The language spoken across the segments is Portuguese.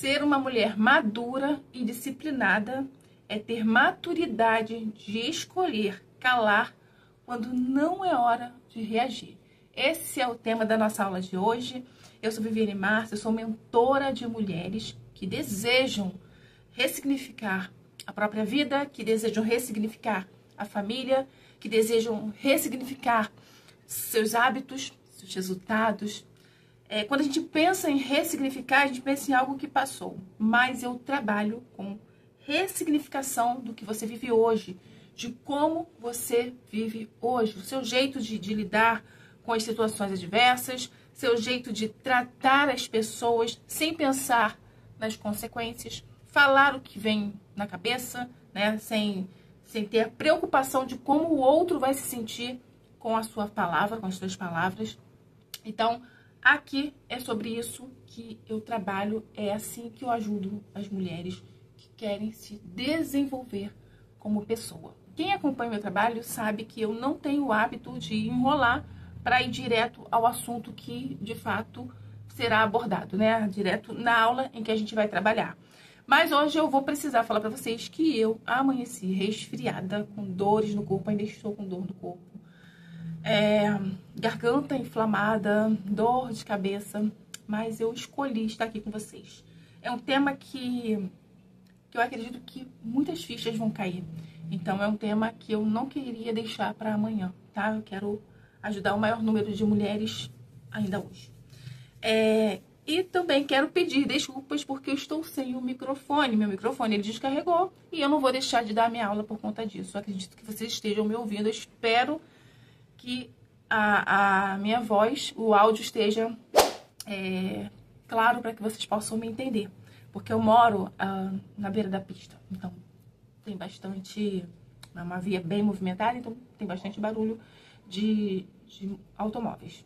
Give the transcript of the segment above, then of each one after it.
Ser uma mulher madura e disciplinada é ter maturidade de escolher calar quando não é hora de reagir. Esse é o tema da nossa aula de hoje. Eu sou Viviane Marça, eu sou mentora de mulheres que desejam ressignificar a própria vida, que desejam ressignificar a família, que desejam ressignificar seus hábitos, seus resultados. Quando a gente pensa em ressignificar, a gente pensa em algo que passou. Mas eu trabalho com ressignificação do que você vive hoje, de como você vive hoje, o seu jeito de lidar com as situações adversas, seu jeito de tratar as pessoas sem pensar nas consequências, falar o que vem na cabeça, né, sem ter a preocupação de como o outro vai se sentir com a sua palavra, com as suas palavras. Então, aqui é sobre isso que eu trabalho, é assim que eu ajudo as mulheres que querem se desenvolver como pessoa. Quem acompanha meu trabalho sabe que eu não tenho o hábito de enrolar para ir direto ao assunto que, de fato, será abordado, né? Direto na aula em que a gente vai trabalhar. Mas hoje eu vou precisar falar para vocês que eu amanheci resfriada, com dores no corpo, ainda estou com dor no corpo. Garganta inflamada, dor de cabeça, mas eu escolhi estar aqui com vocês. É um tema que eu acredito que muitas fichas vão cair. Então é um tema que eu não queria deixar para amanhã, tá? Eu quero ajudar o maior número de mulheres ainda hoje. E também quero pedir desculpas porque eu estou sem o microfone. Meu microfone ele descarregou e eu não vou deixar de dar a minha aula por conta disso. Eu acredito que vocês estejam me ouvindo. Eu espero que a minha voz, o áudio esteja claro para que vocês possam me entender. Porque eu moro na beira da pista, então tem bastante, é uma via bem movimentada, então tem bastante barulho de automóveis.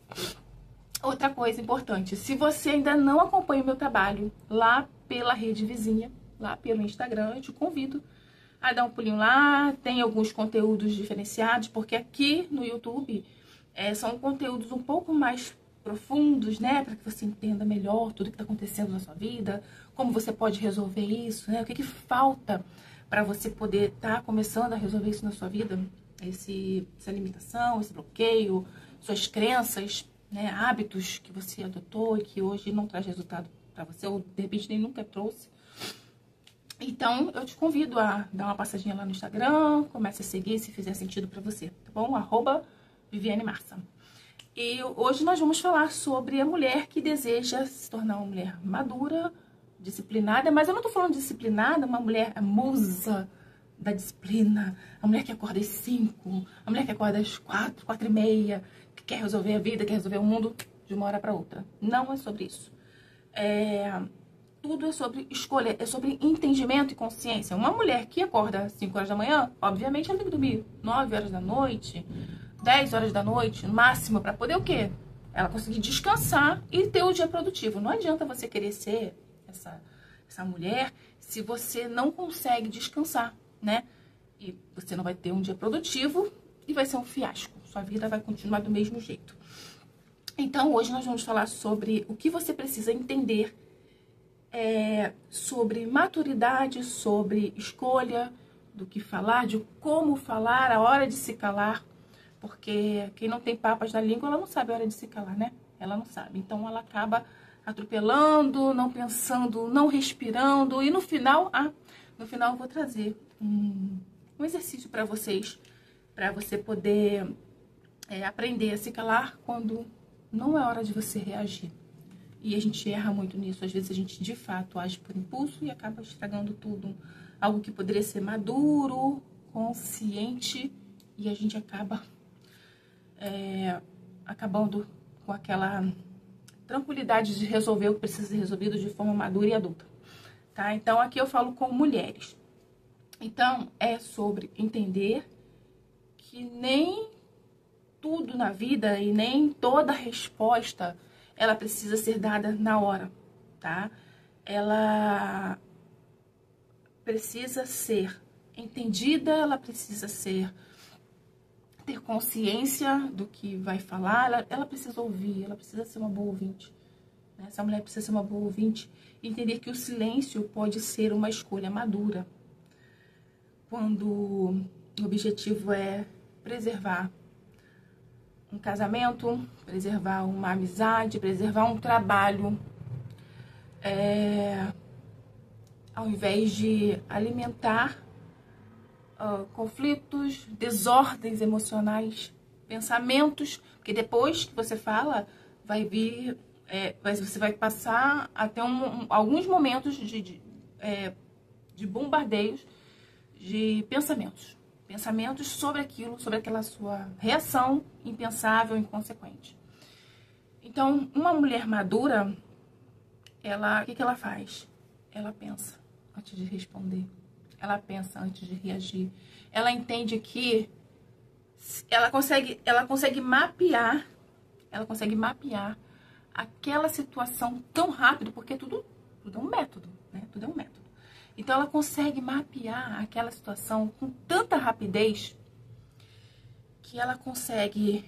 Outra coisa importante, se você ainda não acompanha o meu trabalho lá pela rede vizinha, lá pelo Instagram, eu te convido a dar um pulinho lá. Tem alguns conteúdos diferenciados, porque aqui no YouTube são conteúdos um pouco mais profundos, né? Para que você entenda melhor tudo que está acontecendo na sua vida, como você pode resolver isso, né? O que falta para você poder estar começando a resolver isso na sua vida? Essa limitação, esse bloqueio, suas crenças, né? Hábitos que você adotou e que hoje não traz resultado para você, ou de repente nem nunca trouxe. Então, eu te convido a dar uma passadinha lá no Instagram, comece a seguir se fizer sentido para você, tá bom? @Viviane Marça. E hoje nós vamos falar sobre a mulher que deseja se tornar uma mulher madura, disciplinada, mas eu não tô falando de disciplinada, uma mulher musa da disciplina, a mulher que acorda às 5, a mulher que acorda às 4, 4:30, que quer resolver a vida, quer resolver o mundo de uma hora para outra. Não é sobre isso. Tudo é sobre escolha, é sobre entendimento e consciência. Uma mulher que acorda às 5 horas da manhã, obviamente ela tem que dormir 9 horas da noite, 10 horas da noite, no máximo, para poder o quê? Ela conseguir descansar e ter o dia produtivo. Não adianta você querer ser essa mulher se você não consegue descansar, né? E você não vai ter um dia produtivo e vai ser um fiasco. Sua vida vai continuar do mesmo jeito. Então, hoje nós vamos falar sobre o que você precisa entender sobre maturidade, sobre escolha do que falar, de como falar, a hora de se calar. Porque quem não tem papas na língua, ela não sabe a hora de se calar, né? Ela não sabe. Então, ela acaba atropelando, não pensando, não respirando. E no final eu vou trazer um exercício para vocês, para você poder aprender a se calar quando não é hora de você reagir. E a gente erra muito nisso. Às vezes a gente, de fato, age por impulso e acaba estragando tudo. Algo que poderia ser maduro, consciente, e a gente acaba acabando com aquela tranquilidade de resolver o que precisa ser resolvido de forma madura e adulta, tá? Então, aqui eu falo com mulheres. Então, é sobre entender que nem tudo na vida e nem toda resposta ela precisa ser dada na hora, tá? Ela precisa ser entendida, ela precisa ter consciência do que vai falar, ela precisa ouvir, ela precisa ser uma boa ouvinte. né? Essa mulher precisa ser uma boa ouvinte e entender que o silêncio pode ser uma escolha madura. Quando o objetivo é preservar um casamento, preservar uma amizade, preservar um trabalho, ao invés de alimentar conflitos, desordens emocionais, pensamentos, porque depois que você fala, vai vir, você vai passar até alguns momentos de bombardeios de pensamentos sobre aquilo, sobre aquela sua reação impensável, inconsequente. Então, uma mulher madura, o que ela faz? Ela pensa antes de responder. Ela pensa antes de reagir. Ela entende que ela consegue mapear aquela situação tão rápido, porque tudo é um método, né? Tudo é um método. Então ela consegue mapear aquela situação com tanta rapidez que ela consegue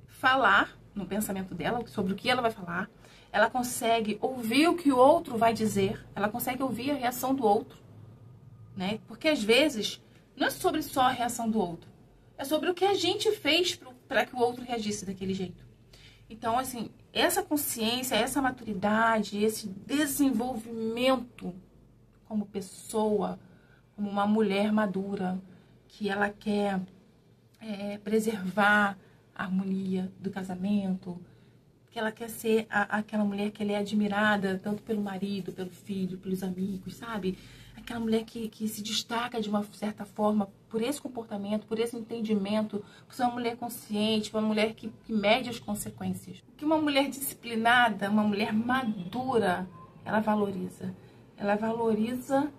falar no pensamento dela sobre o que ela vai falar. Ela consegue ouvir o que o outro vai dizer. Ela consegue ouvir a reação do outro, né? Porque às vezes não é sobre só a reação do outro. É sobre o que a gente fez para que o outro reagisse daquele jeito. Então, assim, essa consciência, essa maturidade, esse desenvolvimento como pessoa, como uma mulher madura, que ela quer preservar a harmonia do casamento, que ela quer ser aquela mulher que ela é admirada tanto pelo marido, pelo filho, pelos amigos, sabe? Aquela mulher que se destaca de uma certa forma por esse comportamento, por esse entendimento, por ser uma mulher consciente, uma mulher que mede as consequências. O que uma mulher disciplinada, uma mulher madura, ela valoriza? Ela valoriza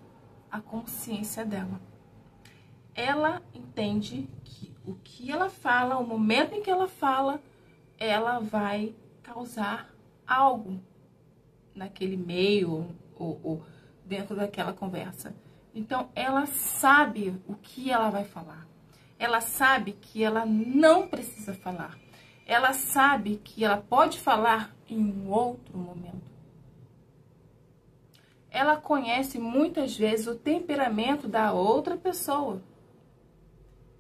a consciência dela. Ela entende que o que ela fala, o momento em que ela fala, ela vai causar algo naquele meio ou dentro daquela conversa. Então, ela sabe o que ela vai falar. Ela sabe que ela não precisa falar. Ela sabe que ela pode falar em um outro momento. Ela conhece muitas vezes o temperamento da outra pessoa.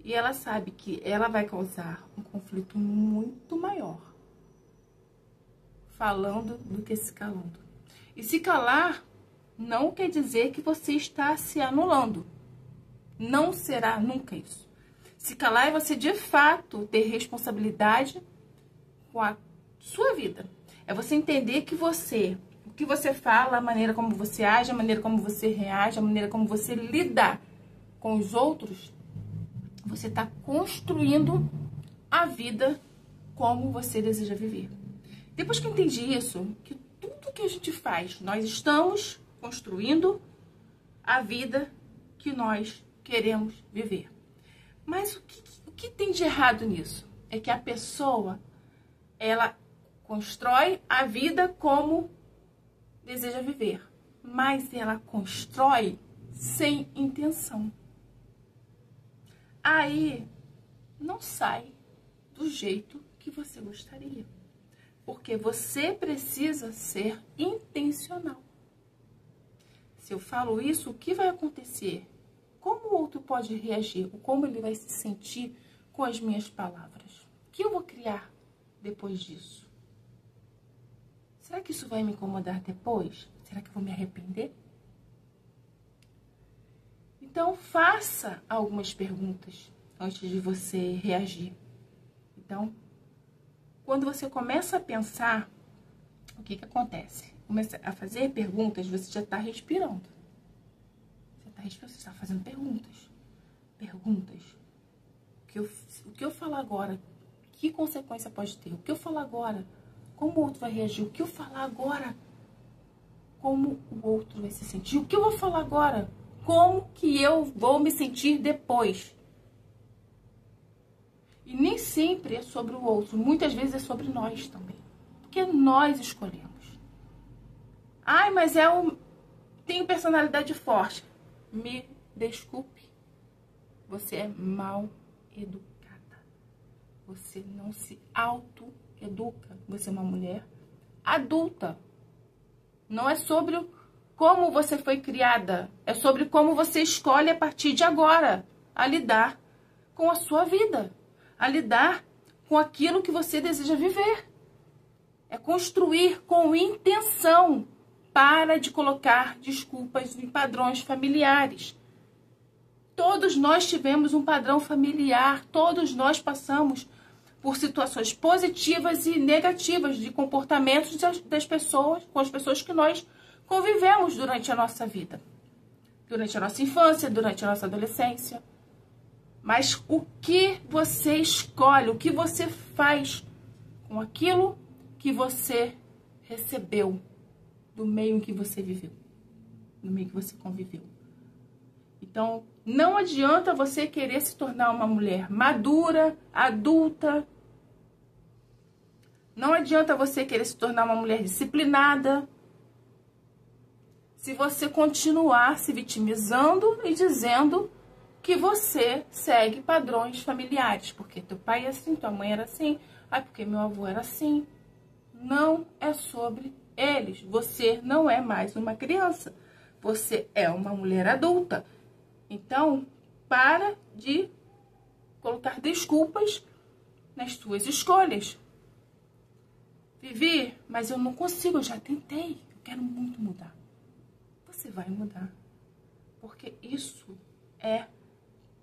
E ela sabe que ela vai causar um conflito muito maior falando do que se calando. E se calar não quer dizer que você está se anulando. Não será nunca isso. Se calar é você, de fato, ter responsabilidade com a sua vida. É você entender que o que você fala, a maneira como você age, a maneira como você reage, a maneira como você lida com os outros, você está construindo a vida como você deseja viver. Depois que eu entendi isso, que tudo que a gente faz, nós estamos construindo a vida que nós queremos viver. Mas o que tem de errado nisso? É que a pessoa, ela constrói a vida como deseja viver, mas ela constrói sem intenção. Aí não sai do jeito que você gostaria. Porque você precisa ser intencional. Se eu falo isso, o que vai acontecer? Como o outro pode reagir? Como ele vai se sentir com as minhas palavras? O que eu vou criar depois disso? Será que isso vai me incomodar depois? Será que eu vou me arrepender? Então, faça algumas perguntas antes de você reagir. Então, quando você começa a pensar, o que acontece? Começa a fazer perguntas, você já está respirando. Você está fazendo perguntas. Perguntas. O que eu falar agora? Que consequência pode ter? O que eu falar agora? Como o outro vai reagir? O que eu falar agora? Como o outro vai se sentir? O que eu vou falar agora? Como que eu vou me sentir depois? E nem sempre é sobre o outro, muitas vezes é sobre nós também. Porque nós escolhemos. Ai, mas tenho personalidade forte. Me desculpe. Você é mal educada. Você não se auto-educa. Você é uma mulher adulta. Não é sobre como você foi criada, é sobre como você escolhe a partir de agora a lidar com a sua vida, a lidar com aquilo que você deseja viver. É construir com intenção. Para de colocar desculpas em padrões familiares. Todos nós tivemos um padrão familiar, todos nós passamos por situações positivas e negativas de comportamentos das pessoas, com as pessoas que nós convivemos durante a nossa vida, durante a nossa infância, durante a nossa adolescência. Mas o que você escolhe, o que você faz com aquilo que você recebeu do meio em que você viveu, do meio que você conviveu. Então, não adianta você querer se tornar uma mulher madura, adulta. Não adianta você querer se tornar uma mulher disciplinada se você continuar se vitimizando e dizendo que você segue padrões familiares. Porque teu pai é assim, tua mãe era assim, porque meu avô era assim. Não é sobre eles. Você não é mais uma criança. Você é uma mulher adulta. Então, para de colocar desculpas nas suas escolhas. Vivi, mas eu não consigo, eu já tentei. Eu quero muito mudar. Você vai mudar. Porque isso é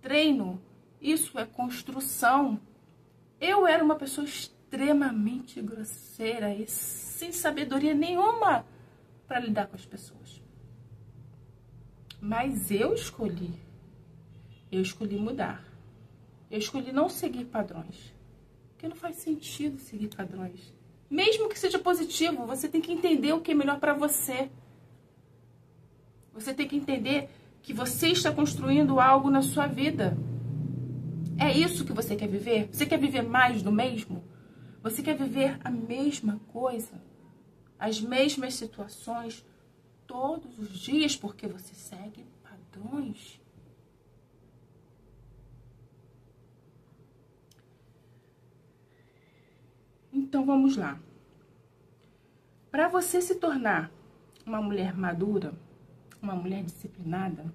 treino. Isso é construção. Eu era uma pessoa extremamente grosseira e sem sabedoria nenhuma para lidar com as pessoas. Mas eu escolhi mudar. Eu escolhi não seguir padrões. Porque não faz sentido seguir padrões. Mesmo que seja positivo, você tem que entender o que é melhor para você. Você tem que entender que você está construindo algo na sua vida. É isso que você quer viver? Você quer viver mais do mesmo? Você quer viver a mesma coisa? As mesmas situações todos os dias porque você segue padrões? Então vamos lá. Para você se tornar uma mulher madura, uma mulher disciplinada,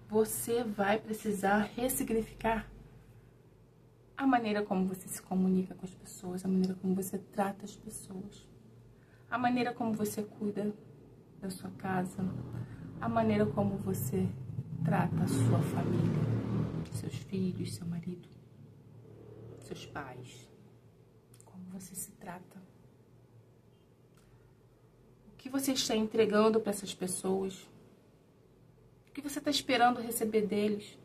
você vai precisar ressignificar a maneira como você se comunica com as pessoas, a maneira como você trata as pessoas, a maneira como você cuida da sua casa, a maneira como você trata a sua família, seus filhos, seu marido, seus pais, como você se trata. O que você está entregando para essas pessoas? O que você está esperando receber deles?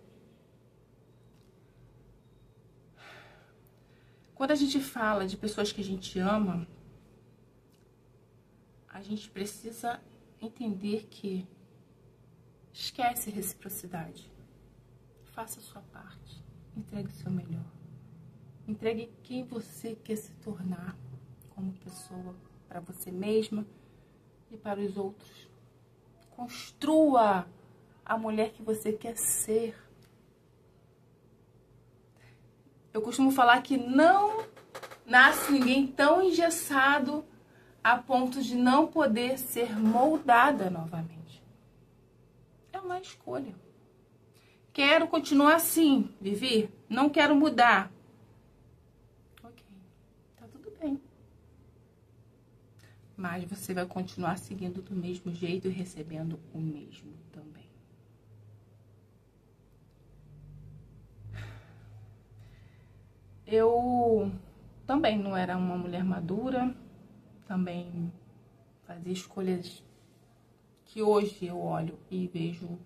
Quando a gente fala de pessoas que a gente ama, a gente precisa entender que esquece reciprocidade. Faça a sua parte. Entregue o seu melhor. Entregue quem você quer se tornar como pessoa, para você mesma e para os outros. Construa a mulher que você quer ser. Eu costumo falar que não nasce ninguém tão engessado a ponto de não poder ser moldada novamente. É uma escolha. Quero continuar assim, Vivi? Não quero mudar. Ok, tá tudo bem. Mas você vai continuar seguindo do mesmo jeito e recebendo o mesmo também. Eu também não era uma mulher madura, também fazia escolhas que hoje eu olho e vejo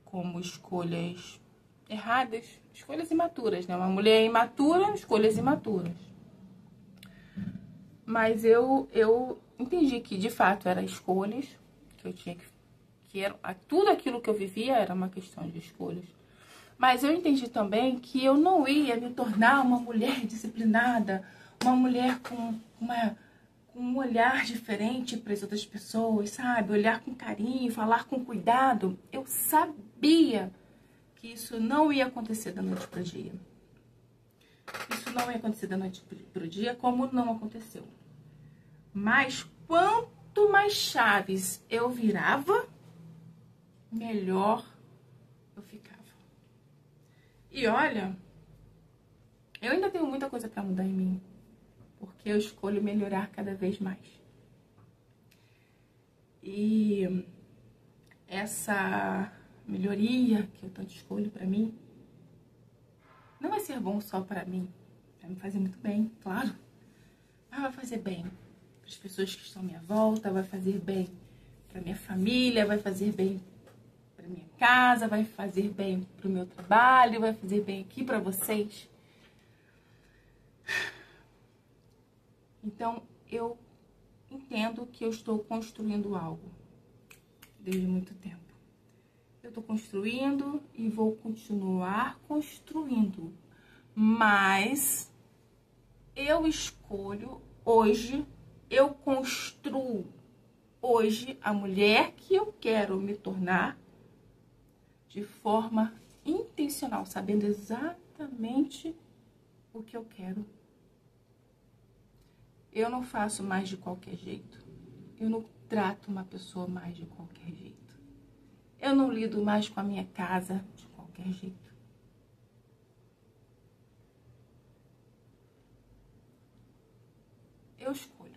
como escolhas erradas, escolhas imaturas, né? Uma mulher imatura, escolhas imaturas. Mas eu entendi que, de fato, eram escolhas, que eu tinha que era, tudo aquilo que eu vivia era uma questão de escolhas. Mas eu entendi também que eu não ia me tornar uma mulher disciplinada, uma mulher com um olhar diferente para as outras pessoas, sabe? Olhar com carinho, falar com cuidado. Eu sabia que isso não ia acontecer da noite para o dia. Isso não ia acontecer da noite para o dia, como não aconteceu. Mas quanto mais chaves eu virava, melhor eu ficava. E olha, eu ainda tenho muita coisa para mudar em mim, porque eu escolho melhorar cada vez mais. E essa melhoria que eu tanto escolho para mim, não vai ser bom só para mim, vai me fazer muito bem, claro, mas vai fazer bem para as pessoas que estão à minha volta, vai fazer bem para minha família, vai fazer bem para minha casa, vai fazer bem para o meu trabalho, vai fazer bem aqui para vocês. Então, eu entendo que eu estou construindo algo desde muito tempo. Eu estou construindo e vou continuar construindo, mas eu escolho hoje, eu construo hoje a mulher que eu quero me tornar de forma intencional, sabendo exatamente o que eu quero. Eu não faço mais de qualquer jeito. Eu não trato uma pessoa mais de qualquer jeito. Eu não lido mais com a minha casa de qualquer jeito. Eu escolho.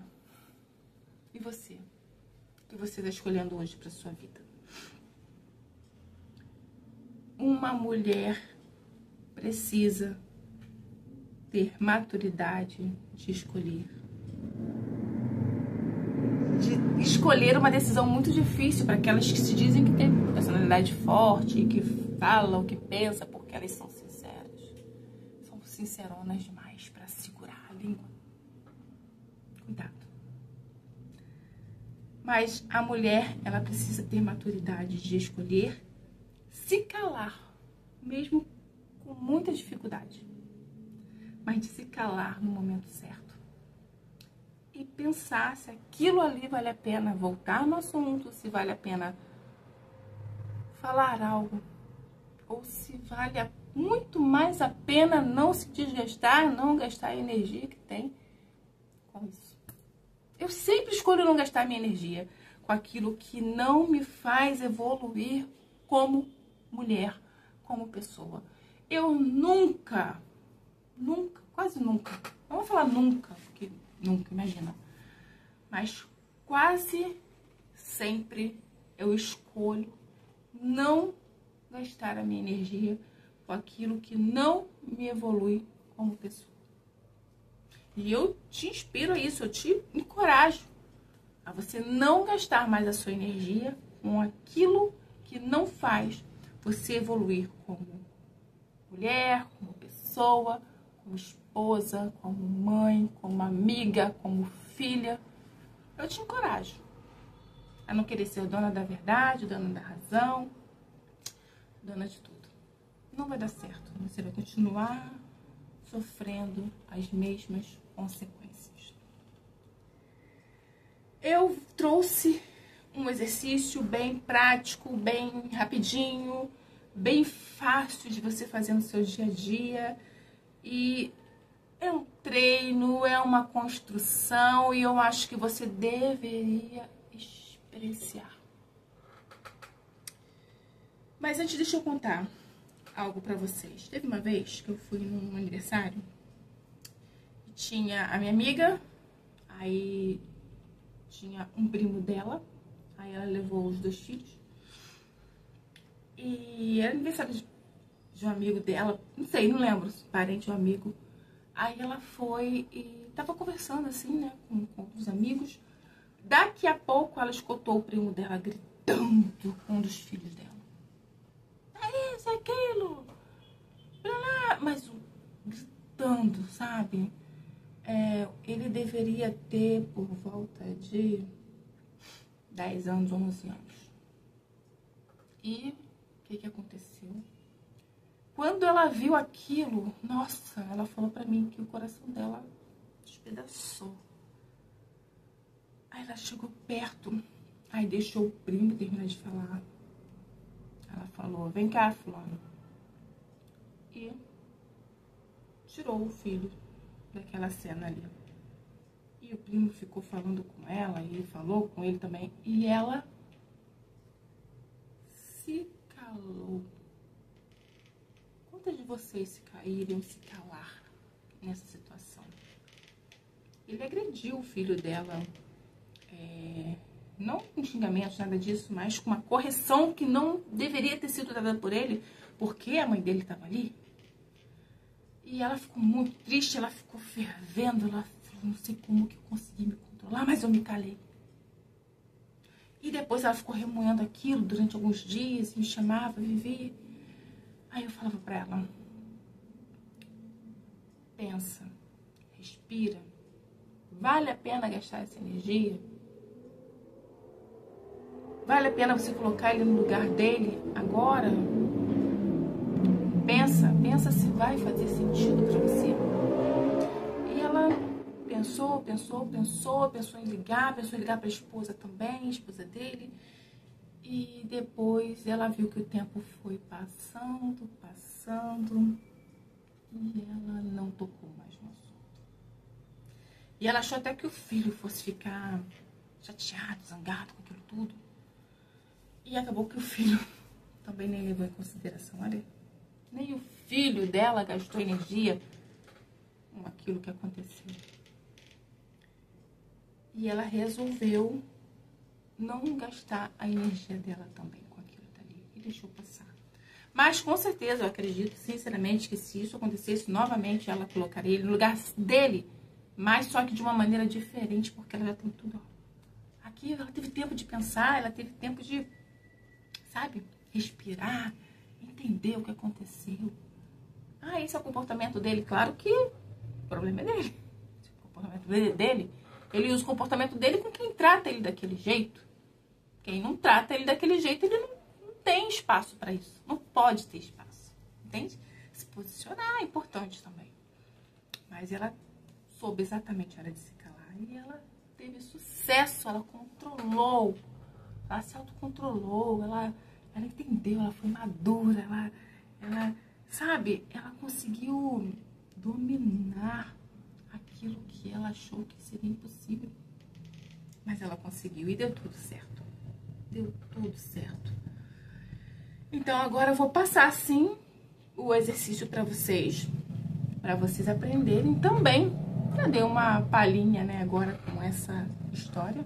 E você? O que você está escolhendo hoje para sua vida? Uma mulher precisa ter maturidade de escolher. De escolher uma decisão muito difícil para aquelas que se dizem que têm personalidade forte, que falam o que pensam, porque elas são sinceras. São sinceronas demais para segurar a língua. Cuidado. Mas a mulher, ela precisa ter maturidade de escolher se calar, mesmo com muita dificuldade. Mas de se calar no momento certo. E pensar se aquilo ali vale a pena voltar no assunto, se vale a pena falar algo, ou se vale muito mais a pena não se desgastar, não gastar a energia que tem com isso. Eu sempre escolho não gastar minha energia com aquilo que não me faz evoluir como mulher, como pessoa. Eu nunca, quase nunca, não vou falar nunca, porque nunca, imagina. Mas quase sempre eu escolho não gastar a minha energia com aquilo que não me evolui como pessoa. E eu te inspiro a isso, eu te encorajo a você não gastar mais a sua energia com aquilo que não faz você evoluir como mulher, como pessoa, como esposa, como mãe, como amiga, como filha. Eu te encorajo a não querer ser dona da verdade, dona da razão, dona de tudo. Não vai dar certo. Você vai continuar sofrendo as mesmas consequências. Eu trouxe um exercício bem prático, bem rapidinho, bem fácil de você fazer no seu dia a dia. E é um treino, é uma construção e eu acho que você deveria experienciar. Mas antes, deixa eu contar algo pra vocês. Teve uma vez que eu fui num aniversário e tinha a minha amiga, aí tinha um primo dela, aí ela levou os 2 filhos. E era aniversário de um amigo dela, não sei, não lembro, parente ou amigo. Aí ela foi e tava conversando assim, né, com os amigos. Daqui a pouco ela escutou o primo dela gritando com um dos filhos dela. É isso, é aquilo. Mas gritando, sabe? Ele deveria ter por volta de 10 anos, 11 anos. E o que aconteceu? Quando ela viu aquilo, nossa, ela falou pra mim que o coração dela despedaçou. Aí ela chegou perto, aí deixou o primo terminar de falar. Ela falou, vem cá, fulano. E tirou o filho daquela cena ali. E Aí o primo ficou falando com ela e falou com ele também. E ela se calou. Quantas de vocês iriam se calar nessa situação? Ele agrediu o filho dela, não com xingamentos, nada disso, mas com uma correção que não deveria ter sido dada por ele, porque a mãe dele estava ali. E ela ficou muito triste, ela ficou fervendo, ela falou, não sei como que eu consegui me controlar, mas eu me calei. E depois ela ficou remoendo aquilo durante alguns dias, me chamava, Vivi. Aí eu falava pra ela, pensa, respira, vale a pena gastar essa energia? Vale a pena você colocar ele no lugar dele agora? Pensa se vai fazer sentido pra você. E ela pensou em ligar pra esposa também, a esposa dele. E depois ela viu que o tempo foi passando, e ela não tocou mais no assunto. E ela achou até que o filho fosse ficar chateado, zangado com aquilo tudo. E acabou que o filho também nem levou em consideração, olha. Nem o filho dela gastou energia com aquilo que aconteceu. E ela resolveu não gastar a energia dela também com aquilo dali. E deixou passar. Mas com certeza, eu acredito sinceramente que se isso acontecesse novamente, ela colocaria ele no lugar dele. Mas só que de uma maneira diferente, porque ela já tem tudo. Aqui ela teve tempo de pensar, ela teve tempo de, sabe, respirar, entender o que aconteceu. Ah, esse é o comportamento dele. Claro que o problema é dele. O comportamento dele, ele usa o comportamento dele com quem trata ele daquele jeito. Quem não trata ele daquele jeito, ele não tem espaço para isso. Não pode ter espaço. Entende? Se posicionar é importante também. Mas ela soube exatamente a hora de se calar. E ela teve sucesso. Ela controlou. Ela se autocontrolou. Ela entendeu. Ela foi madura. Ela, sabe? Ela conseguiu dominar aquilo que ela achou que seria impossível. Mas ela conseguiu e deu tudo certo. Deu tudo certo. Então agora eu vou passar sim o exercício para vocês aprenderem também. Já dei uma palhinha, né, agora com essa história.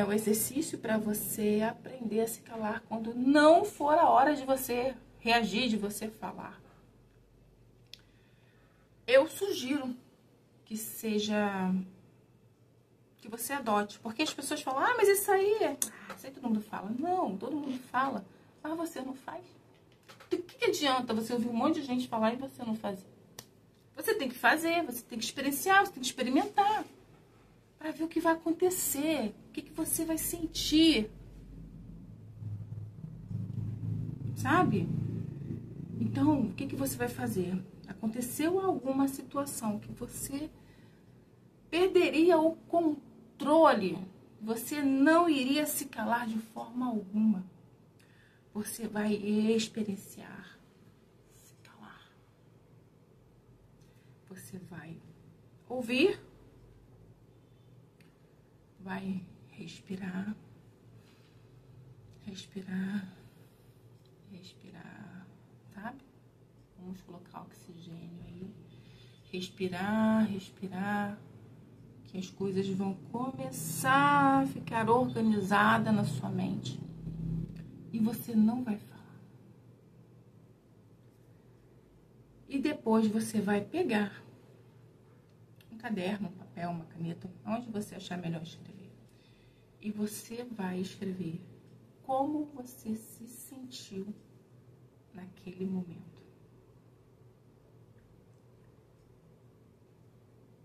O exercício para você aprender a se calar quando não for a hora de você reagir, de você falar. Eu sugiro que você adote, porque as pessoas falam, ah, mas isso aí todo mundo fala. Não, todo mundo fala, mas você não faz. Do que adianta você ouvir um monte de gente falar e você não fazer? Você tem que fazer, você tem que experienciar, você tem que experimentar, para ver o que vai acontecer, o que você vai sentir, sabe? Então, o que você vai fazer? Aconteceu alguma situação que você perderia o controle, você não iria se calar de forma alguma. Você vai experienciar, se calar. Você vai ouvir, vai respirar, sabe? Vamos colocar oxigênio aí. Respirar, que as coisas vão começar a ficar organizadas na sua mente. E você não vai falar. E depois você vai pegar um caderno, um papel, uma caneta, onde você achar melhor escrever. E você vai escrever como você se sentiu naquele momento.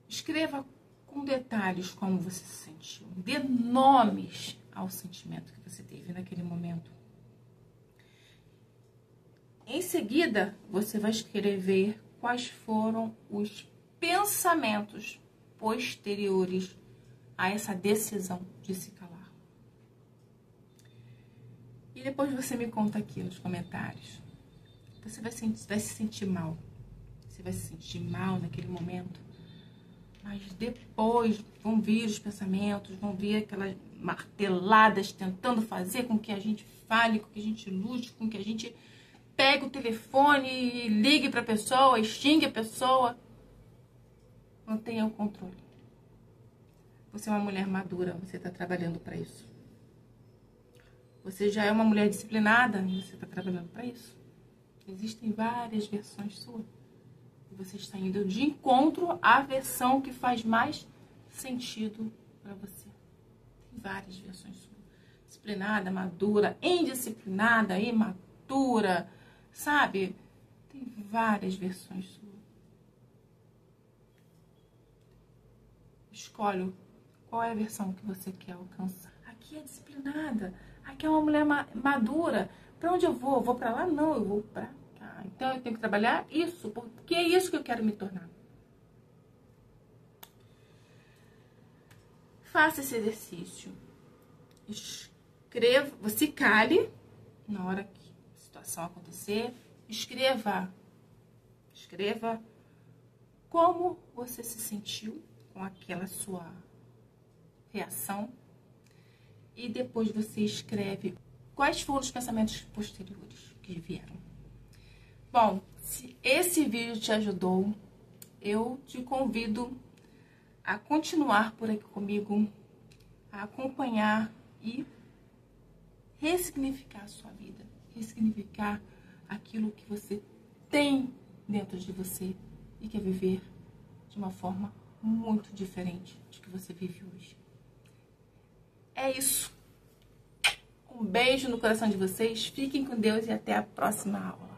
Escreva com detalhes como você se sentiu. Dê nomes ao sentimento que você teve naquele momento. Em seguida, você vai escrever quais foram os pensamentos posteriores a essa decisão de se calar. E depois você me conta aqui nos comentários. Você vai se sentir mal. Você vai se sentir mal naquele momento. Mas depois vão vir os pensamentos, vão vir aquelas marteladas tentando fazer com que a gente fale, com que a gente lute, com que a gente pegue o telefone e ligue para a pessoa, e xingue a pessoa. Mantenha o controle. Você é uma mulher madura, você está trabalhando para isso. Você já é uma mulher disciplinada e você está trabalhando para isso. Existem várias versões suas. E você está indo de encontro à versão que faz mais sentido para você. Tem várias versões suas. Disciplinada, madura, indisciplinada, imatura, sabe? Tem várias versões suas. Escolhe qual é a versão que você quer alcançar. Aqui é disciplinada, aqui é uma mulher madura. Para onde eu vou? Eu vou para lá? Não, eu vou para cá. Então eu tenho que trabalhar isso, porque é isso que eu quero me tornar. Faça esse exercício. Escreva, você cale na hora que a situação acontecer. Escreva como você se sentiu com aquela sua reação. E depois você escreve quais foram os pensamentos posteriores que vieram. Bom, se esse vídeo te ajudou, eu te convido a continuar por aqui comigo, a acompanhar e ressignificar a sua vida, ressignificar aquilo que você tem dentro de você e quer viver de uma forma muito diferente de que você vive hoje. É isso. Um beijo no coração de vocês, fiquem com Deus e até a próxima aula.